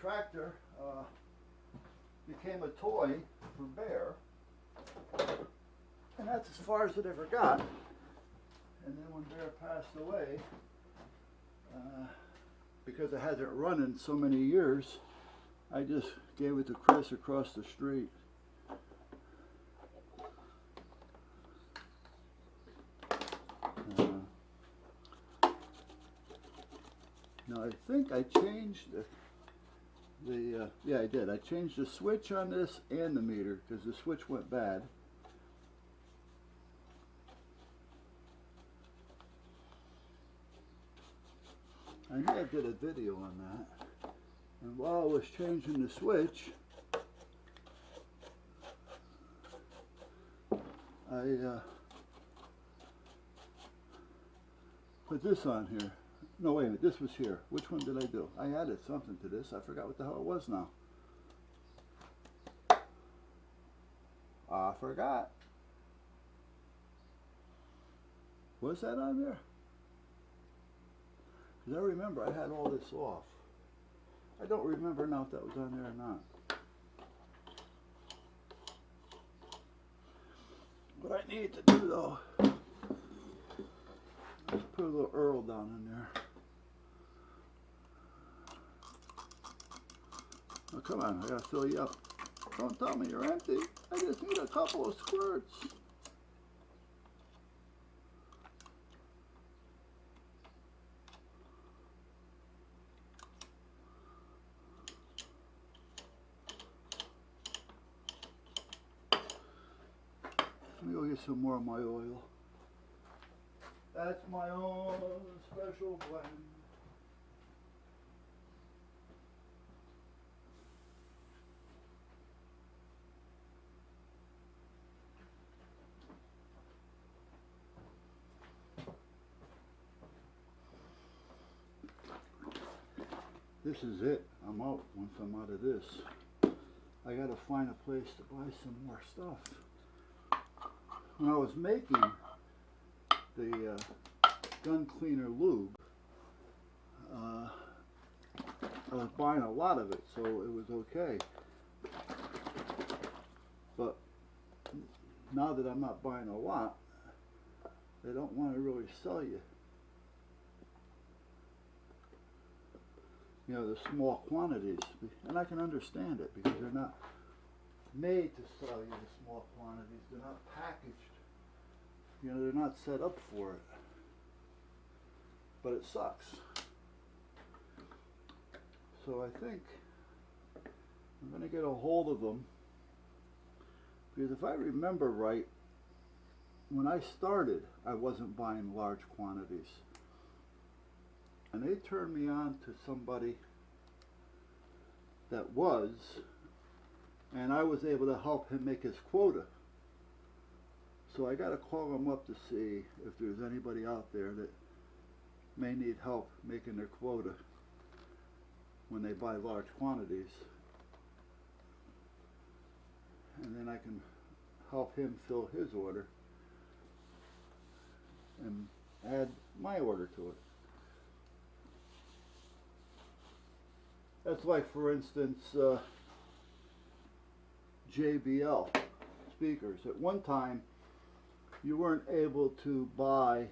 tractor became a toy for Bear, and that's as far as it ever got. And then when Bear passed away, because it hasn't run in so many years, I just gave it to Chris across the street. Now I think I changed yeah, I did. I changed the switch on this and the meter because the switch went bad. I may have did a video on that. And while I was changing the switch, I put this on here. No, wait a minute, this was here. Which one did I do? I added something to this. I forgot what the hell it was now. I forgot. Was that on there? Because I remember I had all this off. I don't remember now if that was on there or not. What I need to do though, is put a little Earl down in there. Oh, come on, I gotta fill you up. Don't tell me you're empty. I just need a couple of squirts. Let me go get some more of my oil. That's my own special blend. This is it. I'm out once I'm out of this. I gotta find a place to buy some more stuff. When I was making the gun cleaner lube, I was buying a lot of it, so it was okay. But now that I'm not buying a lot, they don't want to really sell you, the small quantities. And I can understand it because they're not made to sell you the small quantities. They're not packaged. They're not set up for it. But it sucks. So I think I'm going to get a hold of them, because if I remember right, when I started, I wasn't buying large quantities. And they turned me on to somebody that was, and I was able to help him make his quota. So I got to call him up to see if there's anybody out there that may need help making their quota when they buy large quantities. And then I can help him fill his order and add my order to it. That's like, for instance, JBL speakers. At one time, you weren't able to buy,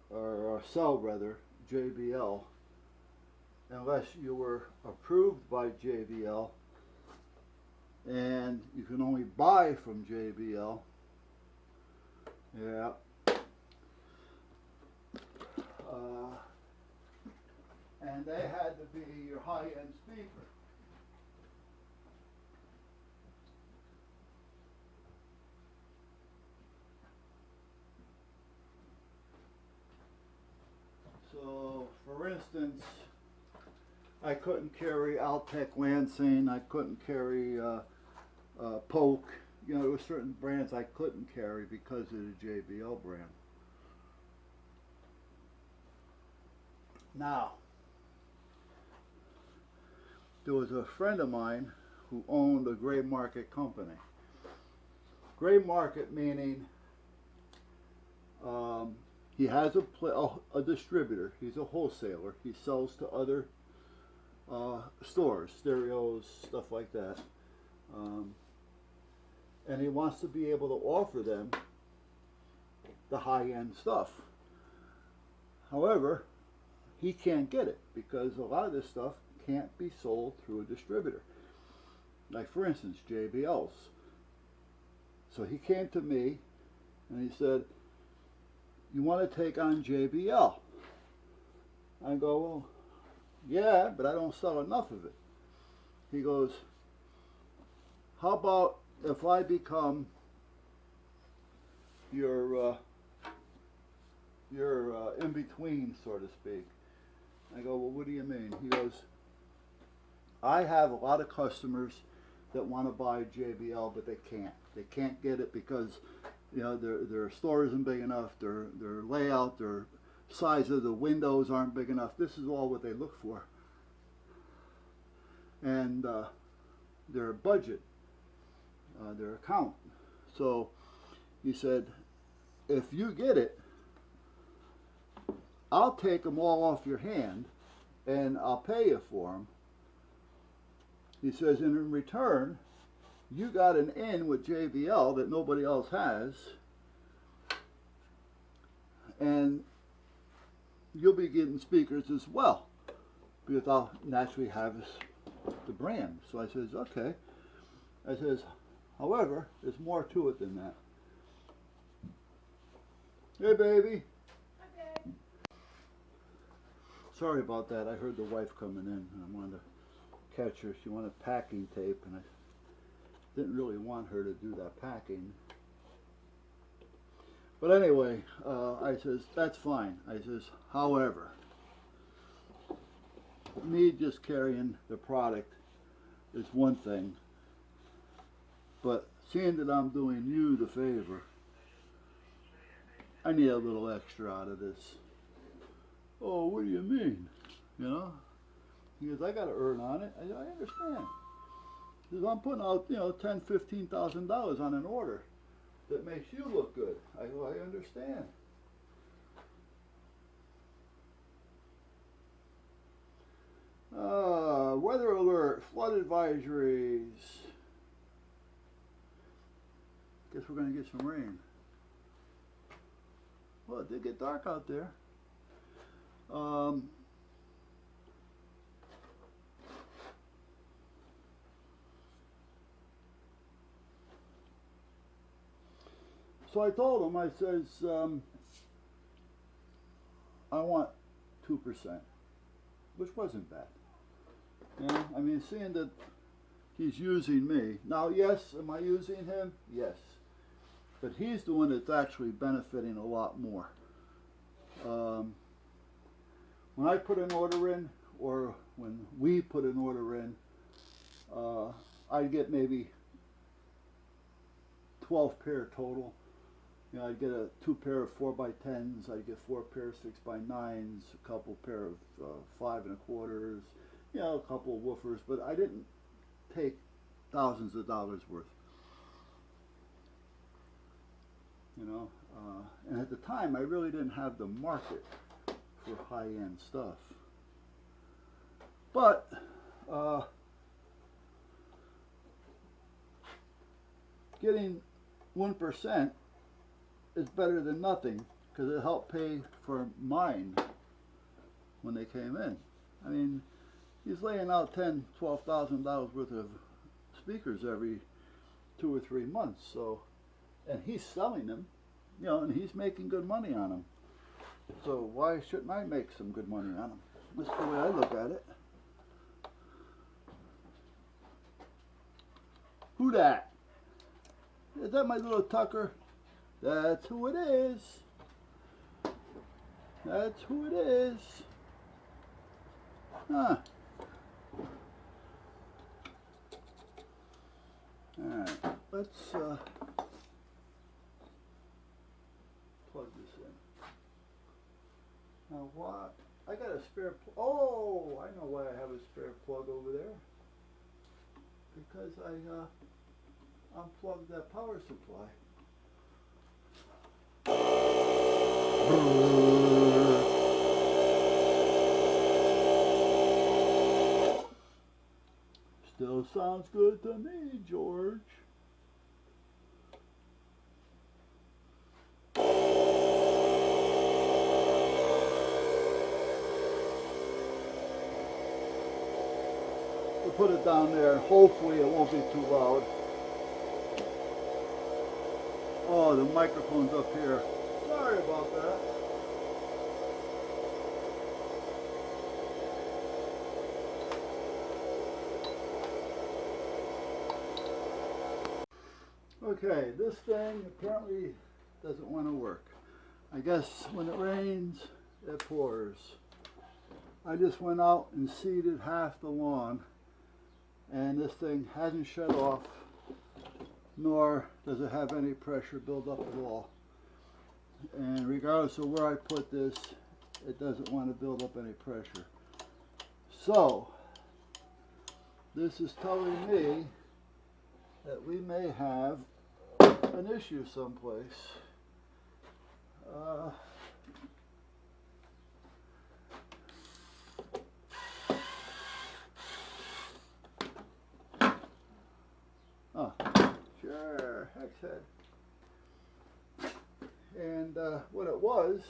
or sell rather, JBL unless you were approved by JBL, and you can only buy from JBL. Yeah. And they had to be your high-end speaker. So, for instance, I couldn't carry Altec Lansing, I couldn't carry Polk. There were certain brands I couldn't carry because of the JBL brand. Now, there was a friend of mine who owned a gray market company. Gray market meaning he has a distributor. He's a wholesaler. He sells to other stores, stereos, stuff like that. And he wants to be able to offer them the high-end stuff. However, he can't get it because a lot of this stuff can't be sold through a distributor. Like for instance, JBL's. So he came to me and he said, "You want to take on JBL?" I go, "Well, yeah, but I don't sell enough of it." He goes, "How about if I become your in between, so to speak?" I go, "Well, what do you mean?" He goes, "I have a lot of customers that want to buy JBL, but they can't. They can't get it because, you know, their store isn't big enough. Their layout, their size of the windows aren't big enough. This is all what they look for, and their budget, their account." So he said, "If you get it, I'll take them all off your hand, and I'll pay you for them." He says, "And in return, you got an in with JBL that nobody else has, and you'll be getting speakers as well, because I'll naturally have the brand." So I says, "Okay." I says, "However, there's more to it than that." Hey, baby. Okay. Sorry about that. I heard the wife coming in. I wanted to catch her. She wanted packing tape, and I didn't really want her to do that packing. But anyway, I says, "That's fine." I says, "However, me just carrying the product is one thing, but seeing that I'm doing you the favor, I need a little extra out of this." "Oh, what do you mean?" You know? He goes, "I got to earn on it." I said, "I understand." He says, "I'm putting out, you know, $10,000-$15,000 on an order that makes you look good." I go, "I understand." Weather alert, flood advisories. Guess we're going to get some rain. Well, it did get dark out there. So I told him, I says, "I want 2%, which wasn't bad. You know, I mean, seeing that he's using me. Now, yes, am I using him? Yes. But he's the one that's actually benefiting a lot more. When I put an order in, or when we put an order in, I'd get maybe 12 pair total. You know, I'd get 2 pair of 4x10s, I'd get 4 pair of 6x9s, a couple pair of 5 1/4s, you know, a couple of woofers, but I didn't take thousands of dollars worth. You know, and at the time I really didn't have the market for high-end stuff. But getting 1% is better than nothing, because it helped pay for mine when they came in. I mean, he's laying out $10,000-$12,000 worth of speakers every 2 or 3 months. So, and he's selling them, you know, and he's making good money on them. So why shouldn't I make some good money on them? That's the way I look at it. Who that? Is that my little Tucker? That's who it is. That's who it is. Huh. Alright, let's plug this in. Now what? I got a spare oh, I know why I have a spare plug over there. Because I unplugged that power supply. Still sounds good to me, George. We'll put it down there. Hopefully it won't be too loud. Oh, the microphone's up here. Sorry about that. Okay, this thing apparently doesn't want to work. I guess when it rains, it pours. I just went out and seeded half the lawn, and this thing hasn't shut off, nor does it have any pressure build up at all. And regardless of where I put this, it doesn't want to build up any pressure. So, this is telling me that we may have an issue someplace. Oh, sure, hex head. And what it was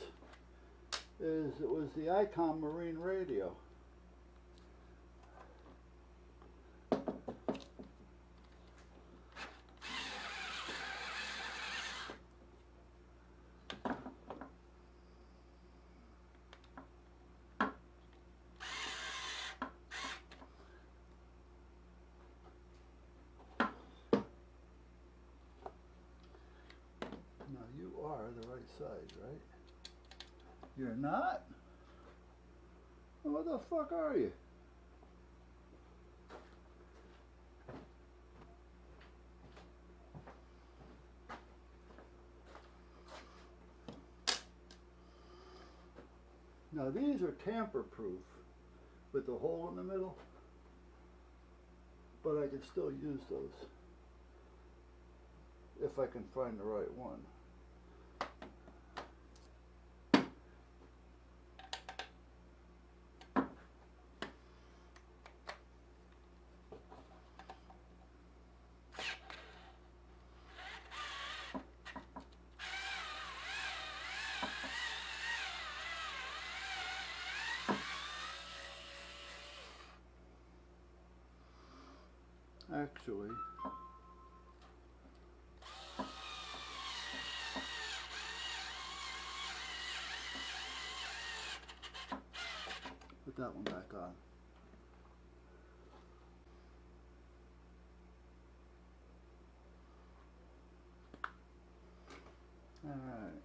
is it was the Icon Marine radio. Now you are the right side, right? You're not? Well, what the fuck are you? Now these are tamper-proof with the hole in the middle, but I can still use those if I can find the right one. Actually, put that one back on. All right.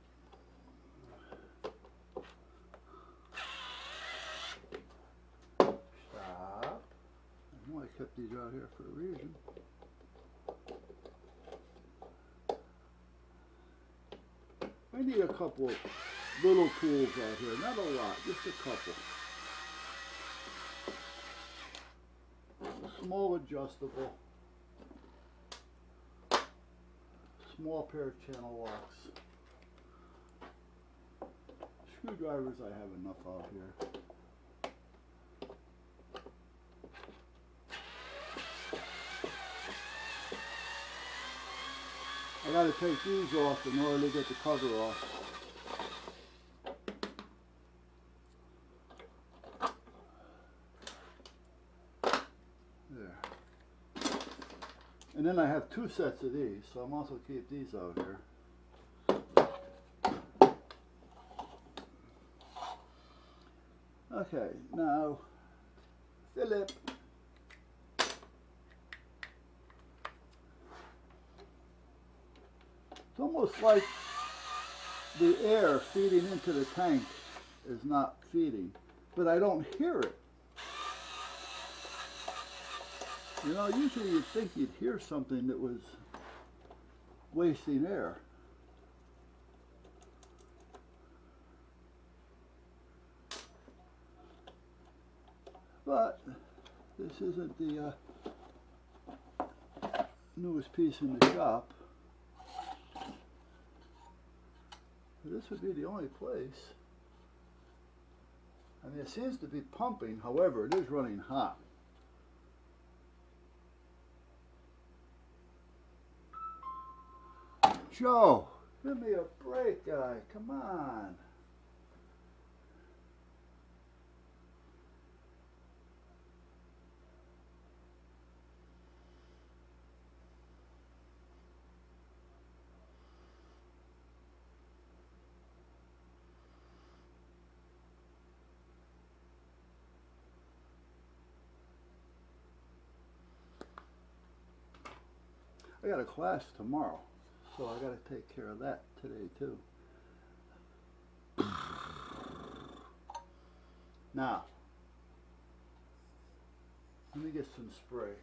Stop. I know I kept these out here for a reason. I need a couple little tools out here, not a lot, just a couple. A small adjustable, small pair of channel locks. Screwdrivers I have enough out here. I gotta take these off in order to get the cover off. There. And then I have two sets of these, so I'm also keep these out here. Okay, now, Philip. It's almost like the air feeding into the tank is not feeding, but I don't hear it. You know, usually you'd think you'd hear something that was wasting air. But this isn't the newest piece in the shop. This would be the only place. I mean, it seems to be pumping, however, it is running hot. Joe, give me a break, guy. Come on. I got a class tomorrow, so I got to take care of that today too. Now, let me get some spray.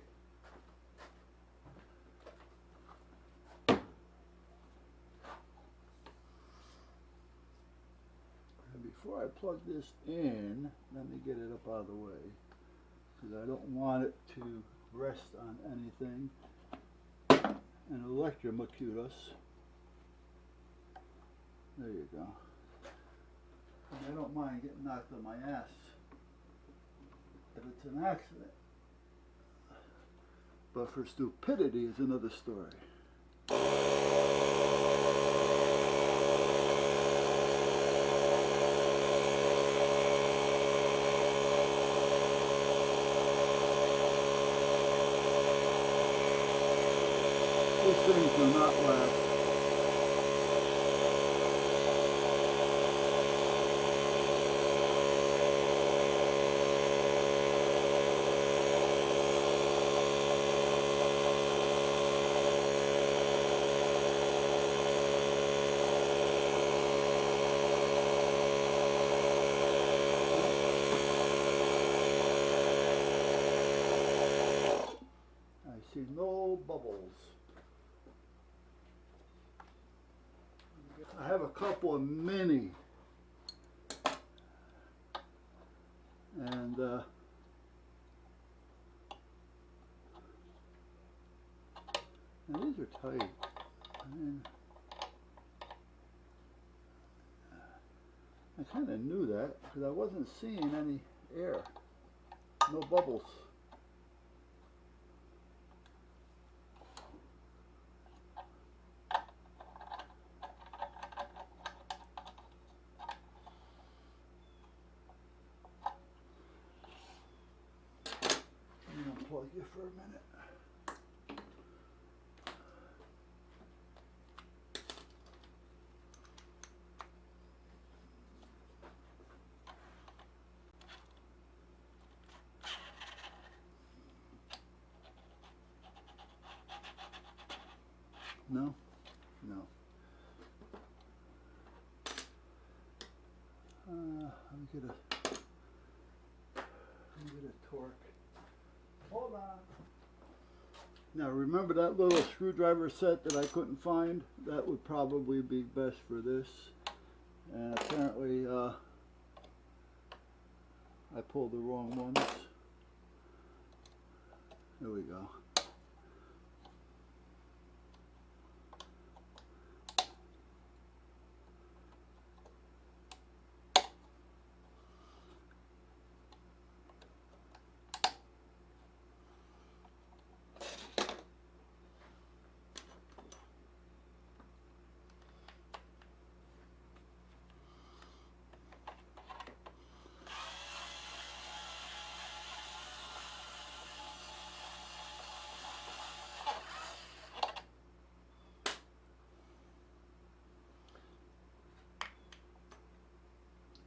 And before I plug this in, let me get it up out of the way, because I don't want it to rest on anything and electrocute us. There you go. And I don't mind getting knocked on my ass if it's an accident. But for stupidity is another story. These things do not last. I see no bubbles. I have a couple of mini, and these are tight. I kind of knew that because I wasn't seeing any air, no bubbles. Unplug you for a minute. No? No. Let me get a torque. Hold on. Now remember that little screwdriver set that I couldn't find? That would probably be best for this. And apparently I pulled the wrong ones. There we go.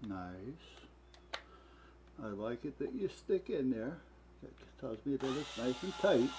Nice. I like it that you stick in there. That tells me that it's nice and tight.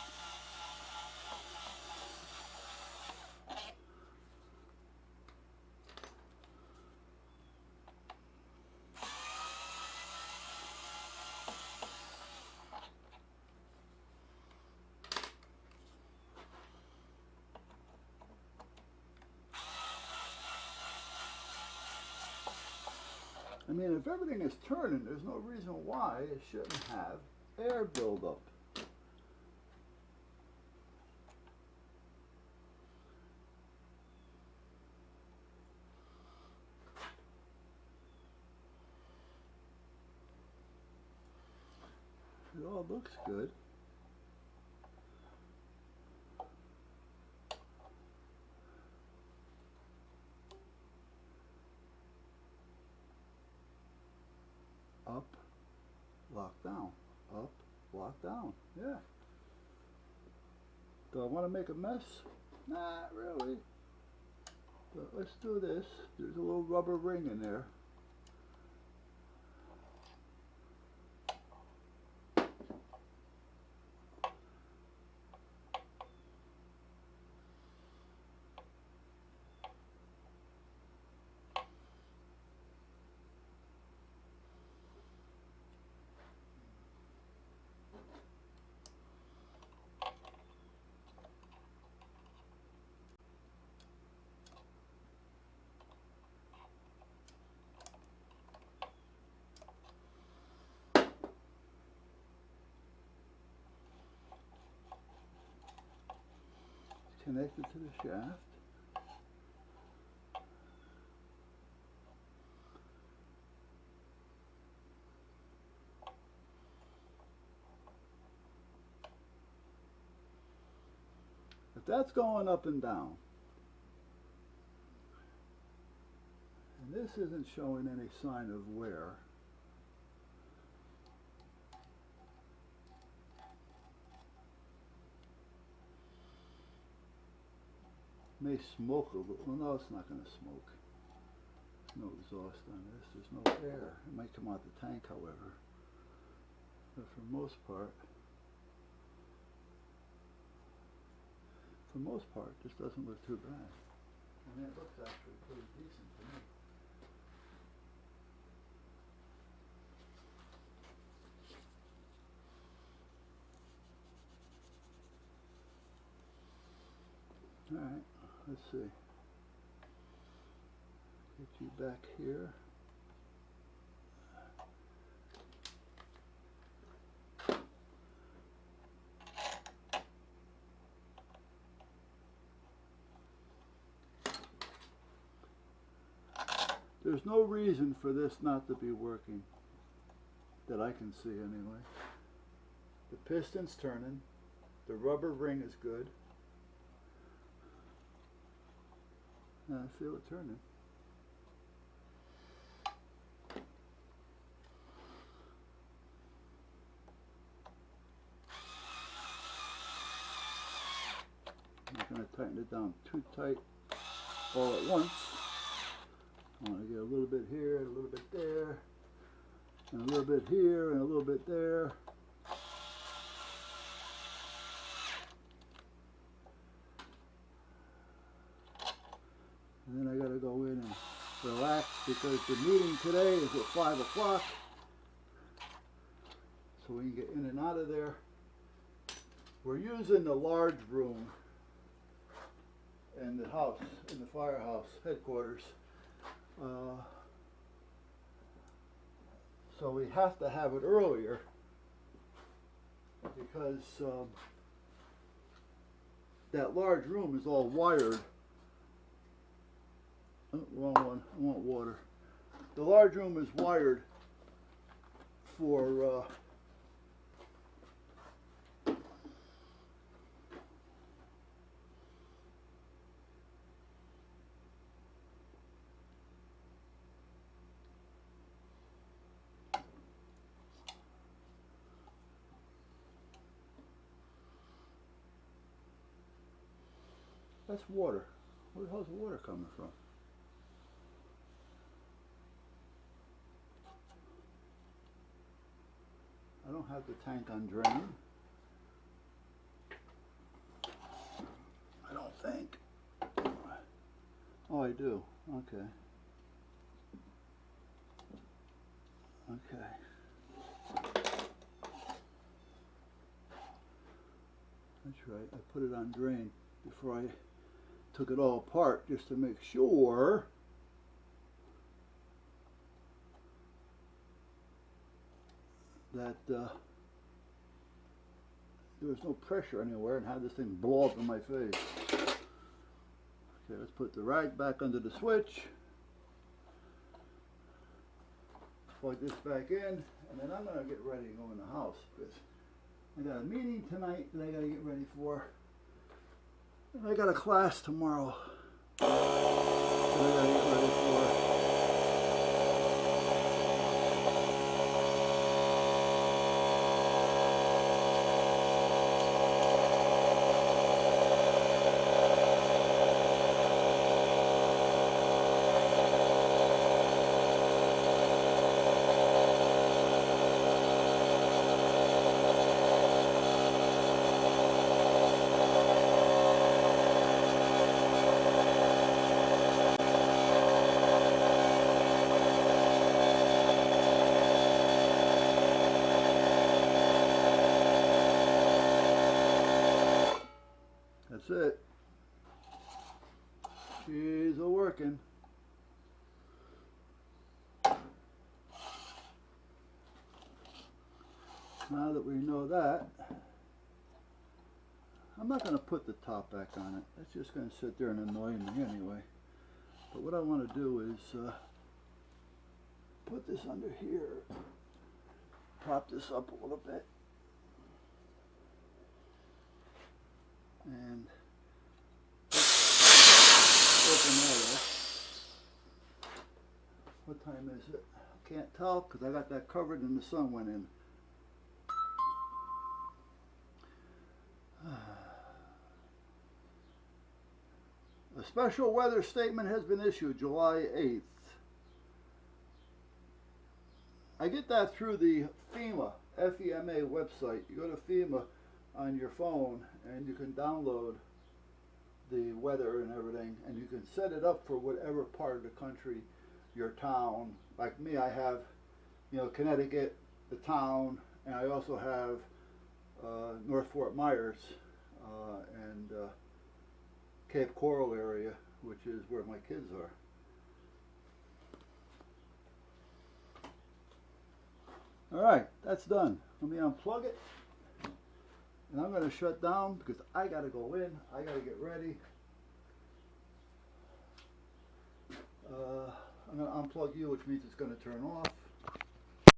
I mean, if everything is turning, there's no reason why it shouldn't have air buildup. It all looks good. lock down, up, lock down, yeah. Do I want to make a mess? Not really. But let's do this. There's a little rubber ring in there. Connected to the shaft. If that's going up and down, and this isn't showing any sign of wear, may smoke a little. Well, no, it's not going to smoke. There's no exhaust on this. There's no air. It might come out the tank, however. But for the most part, this doesn't look too bad. I mean, it looks actually pretty decent to me. All right, let's see. Get you back here. There's no reason for this not to be working, that I can see anyway. The piston's turning. The rubber ring is good. And I feel it turning. I'm not going to tighten it down too tight all at once. I want to get a little bit here, a little bit there, and a little bit here, and a little bit there. And then I got to go in and relax because the meeting today is at 5 o'clock. So we can get in and out of there. We're using the large room in the house, in the firehouse headquarters. So we have to have it earlier because that large room is all wired. Oh, wrong one. I want water. The large room is wired for that's water. Where the hell's the water coming from? I don't have the tank on drain. I don't think. Oh, I do. Okay. Okay. That's right. I put it on drain before I took it all apart just to make sure that there was no pressure anywhere and had this thing blow up in my face. Okay, let's put the rag back under the switch. Plug this back in, and then I'm going to get ready to go in the house because I got a meeting tonight that I got to get ready for. And I got a class tomorrow that I got to get ready for. That's it. She's a working. Now that we know that, I'm not going to put the top back on it. That's just going to sit there and annoy me anyway. But what I want to do is put this under here, prop this up a little bit, and open that up. What time is it? I can't tell because I got that covered and the sun went in. A special weather statement has been issued July 8th. I get that through the FEMA, F-E-M-A website. You go to FEMA on your phone and you can download the weather and everything, and you can set it up for whatever part of the country, your town. Like me, I have, Connecticut, the town, and I also have North Fort Myers and Cape Coral area, which is where my kids are. All right, that's done. Let me unplug it, and I'm going to shut down because I got to go in. I got to get ready. I'm going to unplug you, which means it's going to turn off.